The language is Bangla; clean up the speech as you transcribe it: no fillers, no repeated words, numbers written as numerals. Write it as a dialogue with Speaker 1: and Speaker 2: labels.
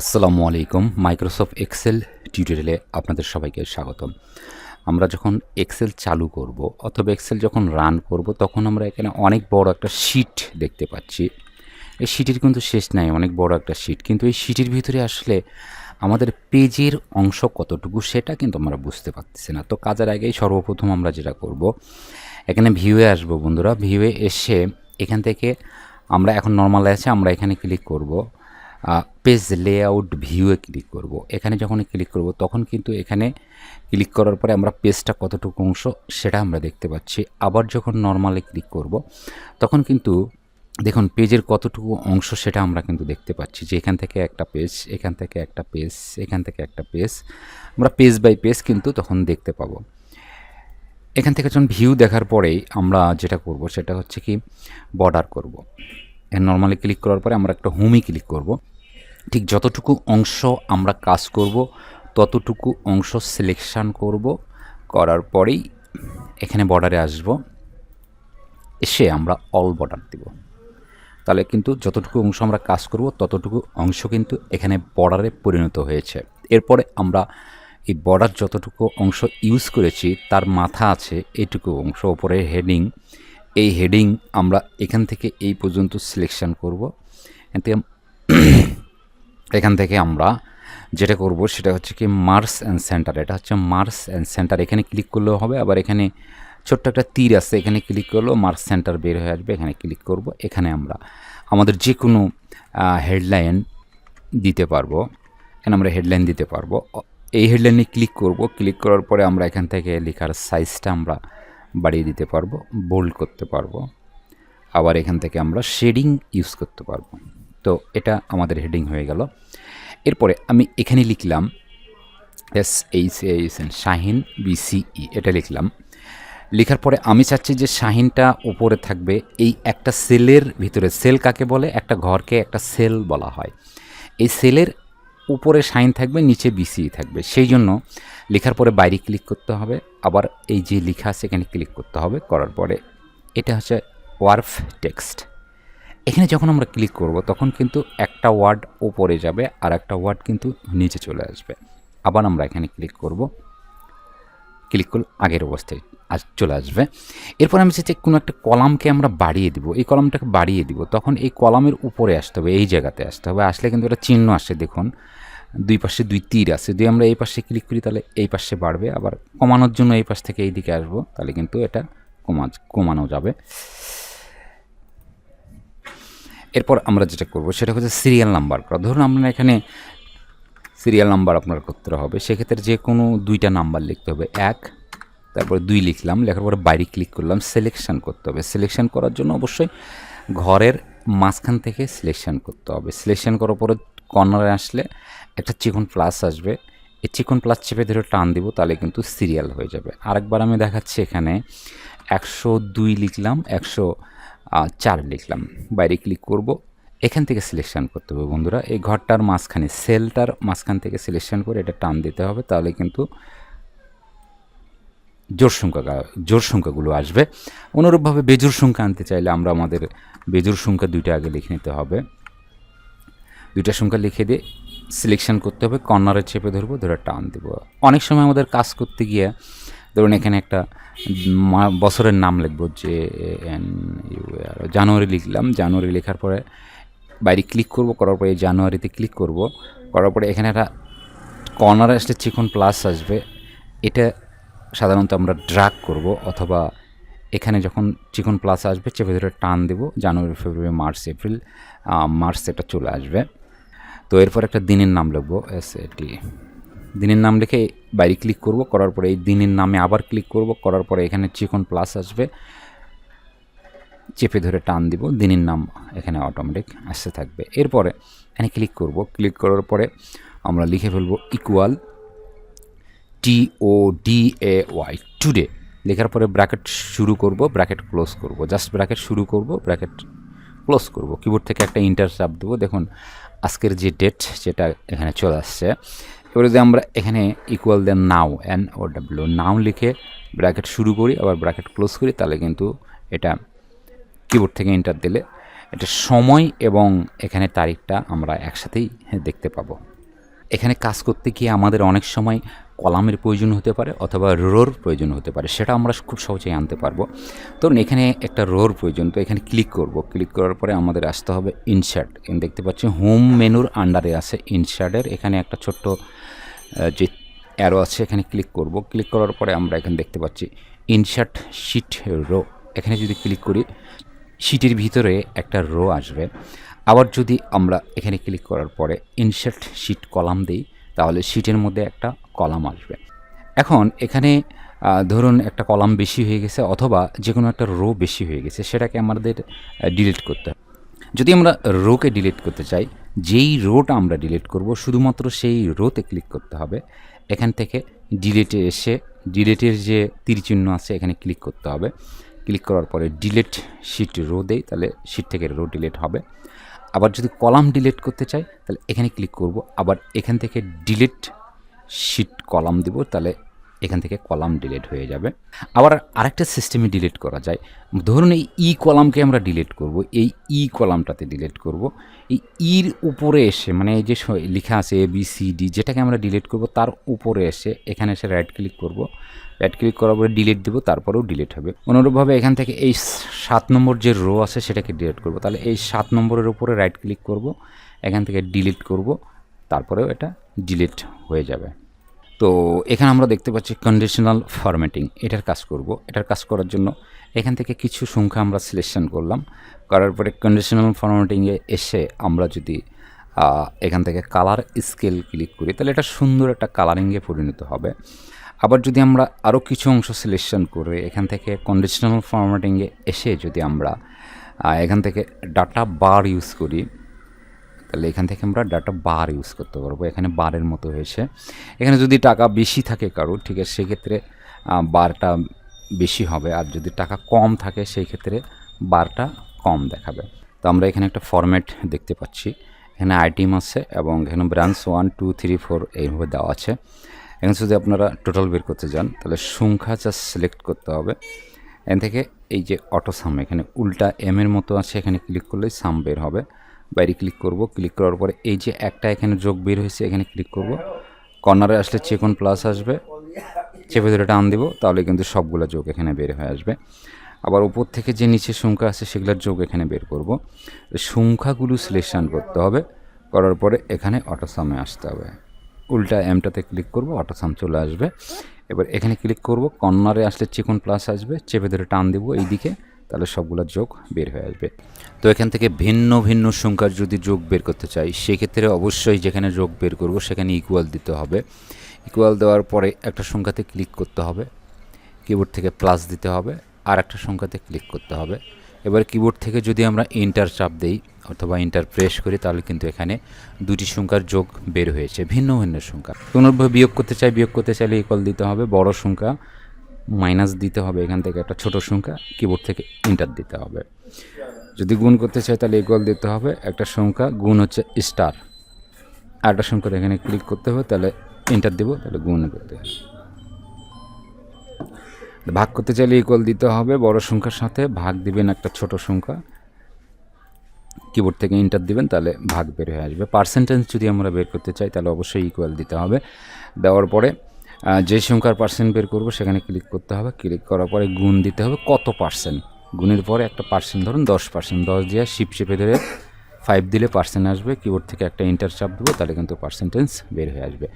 Speaker 1: আসসালামু আলাইকুম। মাইক্রোসফট এক্সেল টিউটোরিয়ালে আপনাদের সবাইকে স্বাগতম। আমরা যখন এক্সেল চালু করব অথবা এক্সেল যখন রান করব তখন আমরা এখানে অনেক বড় একটা শীট দেখতে পাচ্ছি। এই শীটের কিন্তু শেষ নাই, অনেক বড় একটা শীট। কিন্তু এই শীটের ভিতরে আসলে আমাদের পেজের অংশ কতটুকু সেটা কিন্তু আমরা বুঝতে পারতেছি না। তো কাজের আগেই সর্বপ্রথম আমরা যেটা করব, এখানে ভিউয়ে আসবো বন্ধুরা। ভিউয়ে এসে এখান থেকে আমরা এখন নর্মাল আছে, আমরা এখানে ক্লিক করব, পেজ লেআউট ভিউয়ে ক্লিক করব। এখানে যখন ক্লিক করব তখন কিন্তু এখানে ক্লিক করার পরে আমরা পেজটা কতটুকু অংশ সেটা আমরা দেখতে পাচ্ছি। আবার যখন নর্মালে ক্লিক করব তখন কিন্তু দেখুন পেজের কতটুকু অংশ সেটা আমরা কিন্তু দেখতে পাচ্ছি, যে এখান থেকে একটা পেজ, এখান থেকে একটা পেজ, এখান থেকে একটা পেজ, আমরা পেজ বাই পেজ কিন্তু তখন দেখতে পাবো। এখান থেকে যখন ভিউ দেখার পরেই আমরা যেটা করব সেটা হচ্ছে কি বর্ডার করব। নর্মালি ক্লিক করার পরে আমরা একটা হোমে ক্লিক করব। ঠিক যতটুকু অংশ আমরা কাজ করব ততটুকু অংশ সিলেকশান করব, করার পরেই এখানে বর্ডারে আসব, এসে আমরা অল বর্ডার দেব। তাহলে কিন্তু যতটুকু অংশ আমরা কাজ করব ততটুকু অংশ কিন্তু এখানে বর্ডারে পরিণত হয়েছে। এরপরে আমরা এই বর্ডার যতটুকু অংশ ইউজ করেছি তার মাথা আছে এইটুকু অংশ, ওপরে হেডিং, এই হেডিং আমরা এখান থেকে এই পর্যন্ত সিলেকশান করব। এখান থেকে আমরা যেটা করব সেটা হচ্ছে কি মার্জ অ্যান্ড সেন্টার। এটা হচ্ছে মার্জ অ্যান্ড সেন্টার, এখানে ক্লিক করলেও হবে। আবার এখানে ছোট্ট একটা তীর আছে, এখানে ক্লিক করলেও মার্জ সেন্টার বের হয়ে আসবে। এখানে ক্লিক করব, এখানে আমরা আমাদের যে কোনো হেডলাইন দিতে পারবো। এখানে আমরা হেডলাইন দিতে পারবো। এই হেডলাইনে ক্লিক করব, ক্লিক করার পরে আমরা এখান থেকে লেখার সাইজটা আমরা বাড়িয়ে দিতে পারবো, বোল্ড করতে পারবো। আবার এখান থেকে আমরা শেডিং ইউজ করতে পারবো। তো এটা আমাদের হেডিং হয়ে গেল। এরপরে আমি এখানে লিখলাম SHAHN, শাহিন BCE, এটা লিখলাম। লেখার পরে আমি চাচ্ছি যে শাহিনটা উপরে থাকবে এই একটা সেলের ভিতরে। সেল কাকে বলে? একটা ঘরকে একটা সেল বলা হয়। এই সেলের উপরে শাহিন থাকবে, নিচে BCE থাকবে। সেই জন্য লেখার পরে বাইরে ক্লিক করতে হবে, আবার এই যে লেখা আছে এখানে ক্লিক করতে হবে। করার পরে এটা হচ্ছে ওয়ার্ফ টেক্সট। এখানে যখন আমরা ক্লিক করব তখন কিন্তু একটা ওয়ার্ড উপরে যাবে আর একটা ওয়ার্ড কিন্তু নিচে চলে আসবে। আবার আমরা এখানে ক্লিক করব, ক্লিক করলে আগের অবস্থায় চলে আসবে। এরপর আমি চাইছি কোনো একটা কলামকে আমরা বাড়িয়ে দিব, এই কলামটাকে বাড়িয়ে দিব। তখন এই কলামের উপরে আসতে হবে, এই জায়গাতে আসতে হবে। আসলে কিন্তু একটা চিহ্ন আসে, দেখুন দুই পাশে দুই তীর আছে। যদি আমরা এই পাশে ক্লিক করি তাহলে এই পাশে বাড়বে, আবার কমানোর জন্য এই পাশ থেকে এই দিকে আসবো, তাহলে কিন্তু এটা কমানো যাবে। এরপর আমরা যেটা করব সেটা হচ্ছে সিরিয়াল নাম্বার করা। ধরুন আমরা এখানে সিরিয়াল নাম্বার আপনার করতে হবে, সেক্ষেত্রে যে কোনো দুইটা নাম্বার লিখতে হবে। 1, তারপরে 2 লিখলাম, লেখার পরে বাইরে ক্লিক করলাম, সিলেকশান করতে হবে। সিলেকশান করার জন্য অবশ্যই ঘরের মাঝখান থেকে সিলেকশান করতে হবে। সিলেকশান করার পরে কর্নারে আসলে একটা চিকন প্লাস আসবে, এই চিকন প্লাস চেপে ধরে টান দিব, তাহলে কিন্তু সিরিয়াল হয়ে যাবে। আরেকবার আমি দেখাচ্ছি, এখানে 102 লিখলাম, 104 লিখলাম, বাইরে ক্লিক করব। এখান থেকে সিলেকশান করতে হবে বন্ধুরা, এই ঘরটার মাঝখানে, সেলটার মাঝখান থেকে সিলেকশান করে এটা টান দিতে হবে, তাহলে কিন্তু জোড় সংখ্যাগুলো আসবে। অনুরূপভাবে বেজোড় সংখ্যা আনতে চাইলে আমরা আমাদের বেজোড় সংখ্যা দুইটা আগে লিখে নিতে হবে। দুইটা সংখ্যা লিখে দিয়ে সিলেকশান করতে হবে, কর্নারে চেপে ধরবো, ধরে টান দেব। অনেক সময় আমাদের কাজ করতে গিয়ে ধরুন এখানে একটা বছরের নাম লিখবো, জানুয়ারি লিখলাম। জানুয়ারি লেখার পরে বাইরে ক্লিক করব, করার পরে জানুয়ারিতে ক্লিক করব, করার পরে এখানে একটা কর্নারে আসলে চিকন প্লাস আসবে, এটা সাধারণত আমরা ড্র্যাগ করব, অথবা এখানে যখন চিকন প্লাস আসবে চেপে ধরে টান দেব, জানুয়ারি, ফেব্রুয়ারি, মার্চ, এপ্রিল, মার্চ এটা চলে আসবে। তো এরপর একটা দিনের নাম লিখবো, SAT, দিনের নাম লিখে বাইরে ক্লিক করব, করার পরে এই দিনের নামে আবার ক্লিক করব, করার পরে এখানে চিকন প্লাস আসবে, চেপে ধরে টান দিব, দিনের নাম এখানে অটোমেটিক আসতে থাকবে। এরপরে এখানে ক্লিক করব, ক্লিক করার পরে আমরা লিখে ফেলবো ইকুয়াল TODAY, টুডে। লেখার পরে ব্র্যাকেট শুরু করব, ব্র্যাকেট ক্লোজ করব, জাস্ট ব্র্যাকেট শুরু করব, ব্র্যাকেট ক্লোজ করব। কিবোর্ড থেকে একটা ইন্টার চাপ দেবো, দেখুন আজকের যে ডেট সেটা এখানে চলে আসছে। এবারে যদি আমরা এখানে ইকুয়াল দেন নাও, NOW, নাও লিখে ব্র্যাকেট শুরু করি, আবার ব্র্যাকেট ক্লোজ করি, তাহলে কিন্তু এটা কিবোর্ড থেকে এন্টার দিলে এটা সময় এবং এখানে তারিখটা আমরা একসাথেই দেখতে পাবো। এখানে কাজ করতে গিয়ে আমাদের অনেক সময় কলামের প্রয়োজন হতে পারে অথবা রোর প্রয়োজন হতে পারে, সেটা আমরা খুব সহজেই আনতে পারবো। ধরুন এখানে একটা রোর প্রয়োজন, তো এখানে ক্লিক করব। ক্লিক করার পরে আমাদের আসতে হবে ইনসার্ট। এখানে দেখতে পাচ্ছি হোম মেনুর আন্ডারে আছে ইনসার্টের এখানে একটা ছোট্ট যে অ্যারো আছে, এখানে ক্লিক করব। ক্লিক করার পরে আমরা এখানে দেখতে পাচ্ছি ইনসার্ট শিট রো। এখানে যদি ক্লিক করি শিটের ভিতরে একটা রো আসবে। আবার যদি আমরা এখানে ক্লিক করার পরে ইনসার্ট শিট কলাম দিই তাহলে শিটের মধ্যে একটা কলাম আসবে। এখন এখানে ধরুন একটা কলাম বেশি হয়ে গেছে অথবা যে কোনো একটা রো বেশি হয়ে গেছে, সেটাকে আমাদের ডিলিট করতে হবে। যদি আমরা রোকে ডিলিট করতে চাই, যেই রোটা আমরা ডিলিট করব শুধুমাত্র সেই রোতে ক্লিক করতে হবে। এখান থেকে ডিলিটে এসে ডিলিটের যে তীর চিহ্ন আছে এখানে ক্লিক করতে হবে। ক্লিক করার পরে ডিলিট শিট রো দেই, তাহলে শিট থেকে রো ডিলিট হবে। আবার যদি কলাম ডিলিট করতে চাই তাহলে এখানে ক্লিক করব, আবার এখান থেকে ডিলিট শিট কলাম দিব, তাহলে এখান থেকে কলাম ডিলিট হয়ে যাবে। আবার আরেকটা সিস্টেমে ডিলিট করা যায়। ধরুন এই ই কলামকে আমরা ডিলিট করব, এই ই কলামটাতে ডিলিট করব। এই ইর উপরে এসে মানে এই যে লেখা আছে ABCD যেটাকে আমরা ডিলিট করব তার উপরে এসে এখানে এসে রাইট ক্লিক করব। রাইট ক্লিক করার পরে ডিলিট দেবো, তারপরেও ডিলিট হবে। অনুরূপভাবে এখান থেকে এই 7 নম্বর যে রো আছে সেটাকে ডিলিট করব, তাহলে এই 7 নম্বরের উপরে রাইট ক্লিক করব, এখান থেকে ডিলিট করব, তারপরেও এটা ডিলিট হয়ে যাবে। তো এখানে আমরা দেখতে পাচ্ছি কন্ডিশনাল ফরম্যাটিং, এটার কাজ করব। এটার কাজ করার জন্য এখান থেকে কিছু সংখ্যা আমরা সিলেকশন করলাম। করার পরে কন্ডিশনাল ফরম্যাটিংয়ে এসে আমরা যদি এখান থেকে কালার স্কেল ক্লিক করি তাহলে এটা সুন্দর একটা কালারিংয়ে পরিণত হবে। আবার যদি আমরা আরও কিছু অংশ সিলেকশন করে এখান থেকে কন্ডিশনাল ফরম্যাটিংয়ে এসে যদি আমরা এখান থেকে ডাটা বার ইউজ করি তাহলে এখান থেকে আমরা ডাটা বার ইউজ করতে পারবো। এখানে বারের মতো হয়েছে। এখানে যদি টাকা বেশি থাকে কারো, ঠিক আছে, সেক্ষেত্রে বারটা বেশি হবে, আর যদি টাকা কম থাকে সেই ক্ষেত্রে বারটা কম দেখাবে। তো আমরা এখানে একটা ফরম্যাট দেখতে পাচ্ছি, এখানে আইটেম আছে এবং এখানে ব্রাঞ্চ 1 2 3 4 এইভাবে দেওয়া আছে। এখানে যদি আপনারা টোটাল বের করতে যান তাহলে সংখ্যা জাস্ট সিলেক্ট করতে হবে। এখান থেকে এই যে অটো সাম এখানে উল্টা এর মতো আছে, এখানে ক্লিক করলেই সাম বের হবে। বাইরে ক্লিক করব। ক্লিক করার পরে এই যে একটা এখানে যোগ বের হয়েছে এখানে ক্লিক করব। কর্নারে আসলে চেকন প্লাস আসবে, চেপে ধরে টান দিব, তাহলে কিন্তু সবগুলো যোগ এখানে বের হয়ে আসবে। আবার উপর থেকে যে নিচে সংখ্যা আছে সেগুলোর যোগ এখানে বের করব। সংখ্যাগুলো সিলেকশন করতে হবে, করার পরে এখানে অটোসামে আসতে হবে। উল্টা এমটাতে ক্লিক করব, অটোসাম চলে আসবে। এবার এখানে ক্লিক করব, কর্নারে আসলে চিকন প্লাস আসবে, চেপে ধরে টান দেবো এই দিকে, তাহলে সবগুলো যোগ বের হয়ে আসবে। তো এখান থেকে ভিন্ন ভিন্ন সংখ্যার যদি যোগ বের করতে চাই সেক্ষেত্রে অবশ্যই যেখানে যোগ বের করব সেখানে ইকুয়াল দিতে হবে। ইকুয়াল দেওয়ার পরে একটা সংখ্যাতে ক্লিক করতে হবে, কিবোর্ড থেকে প্লাস দিতে হবে, আর একটা সংখ্যাতে ক্লিক করতে হবে। এবার কিবোর্ড থেকে যদি আমরা এন্টার চাপ দেই অথবা এন্টার প্রেস করি তাহলে কিন্তু এখানে দুটি সংখ্যার যোগ বের হয়েছে, ভিন্ন ভিন্ন সংখ্যা। কোনোভাবে বিয়োগ করতে চাইলে ইকুয়াল দিতে হবে, বড় সংখ্যা মাইনাস দিতে হবে, এখান থেকে একটা ছোট সংখ্যা কিবোর্ড থেকে এন্টার দিতে হবে। যদি গুণ করতে চাই তাহলে ইকুয়াল দিতে হবে, একটা সংখ্যা গুণ হচ্ছে স্টার, আর একটা সংখ্যা এখানে ক্লিক করতে হবে, তাহলে এন্টার দেবো, তাহলে গুণ করতে হবে। ভাগ করতে চাইলে ইকুয়াল দিতে হবে, বড় সংখ্যার সাথে ভাগ দিবেন একটা ছোট সংখ্যা, কিবোর্ড থেকে এন্টার দিবেন, তাহলে ভাগ বের হয়ে আসবে। পার্সেন্টেজ যদি আমরা বের করতে চাই তাহলে অবশ্যই ইকুয়াল দিতে হবে। দেওয়ার পরে যে সংখ্যার পার্সেন্ট বের করব সেখানে ক্লিক করতে হবে, ক্লিক করার পরে গুণ দিতে হবে কত পার্সেন্ট, গুণের পরে একটা পার্সেন্ট ধরুন 10%, 10 দিয়ে শিপ চেপে ধরে 5 দিলে পার্সেন্ট আসবে, কিবোর্ড থেকে একটা এন্টার চাপ দেবো, তাহলে কিন্তু পার্সেন্টেজ বের হয়ে আসবে।